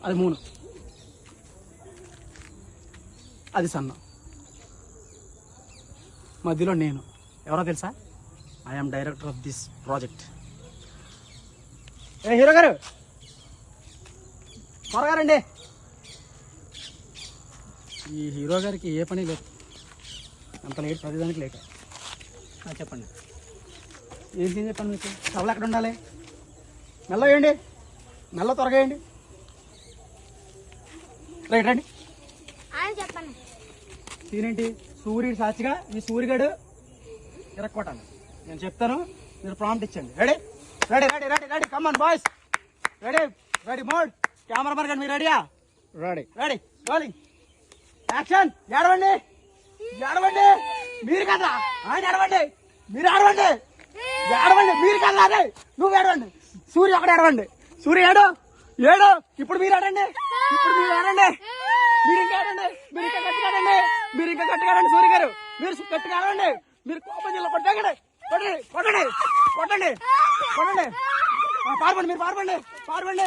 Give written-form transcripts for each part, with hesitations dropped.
అది మూను, అది సన్నం, మధ్యలో నేను. ఎవరో తెలుసా? I'm director of this project. A hero గారు త్వరగా రండి. ఈ హీరో గారికి ఏ పని లేదు, అంత లేట్, ప్రతిదానికి లేట్. చెప్పండి, ఏం చెప్పండి మీకు? సభలు ఎక్కడ ఉండాలి? మెల్ల వేయండి, మెల్ల త్వరగా వేయండి. రైట్ రండి. చెప్పండి. సీనేంటి? సూర్యుడు సాక్షిగా ఈ సూర్యుడు ఇరక్కొట్టాలి. నేను చెప్తాను, మీరు ప్రాంప్ట్ ఇచ్చండి. Ready ready ready ready ready come on boys, ready ready mode. Cameraman గారు మీరు రెడీయా? Ready ready rolling action. ఏడవండి ఏడవండి, మీరు కదా ఆయన ఏడవండి, మీరు ఏడవండి, ఏడవండి మీరు కదా, అదే నువ్వు ఏడవండి. సూర్య ఒకటి ఏడవండి, సూర్య ఏడు ఏడు. ఇప్పుడు మీరు ఆడండి, ఇప్పుడు మీరు ఆడండి, మీరు ఇంకా ఆడండి, మీరు ఇంకా గట్టిగా ఆడండి, మీరు ఇంకా గట్టిగా ఆడండి. సూర్య గారు మీరు గట్టిగా ఆడండి, మీరు కోపం జిల్లా కొట్టండి, కొట్టండి కొట్టండి కొట్టండి కొట్టండి. పార్వండి, మీరు పార్వండి పార్వండి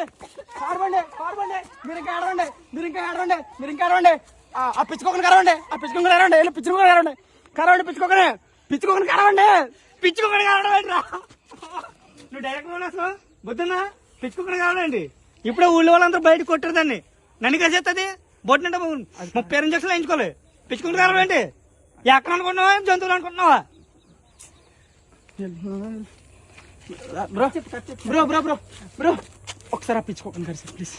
పార్వండి పార్వండి, మీరు ఇంకా ఆడవండి, మీరు ఇంకా ఆడవండి, మీరు ఇంకా ఆడవండి. ఆ పిచ్చుకోకని కరవండి, ఆ పిచ్చుకోకని కరవండి, వెళ్ళి పిచ్చుకోకని కరవండి, కరవండి పిచ్చుకోకని, పిచ్చుకోకని కరవండి, పిచ్చుకోకని కరవండి. నువ్వు డైరెక్ట్ అసలు బుద్ధున్నా, పిచ్చుకోకని కరవండి. ఇప్పుడే ఊళ్ళో వాళ్ళందరూ బయట కొట్టారు దాన్ని, నన్ను కలిసేస్తుంది. బొట్టినంటే 30 ఇంజక్షన్లు వేయించుకోవాలి. పిచ్చుకోకని కరవండి. ఎక్కడ అనుకుంటున్నావా, జంతువులు అనుకుంటున్నావా? Bro bro bro bro bro ఒకసారి పిచ్చుకోకండి సార్ ప్లీజ్.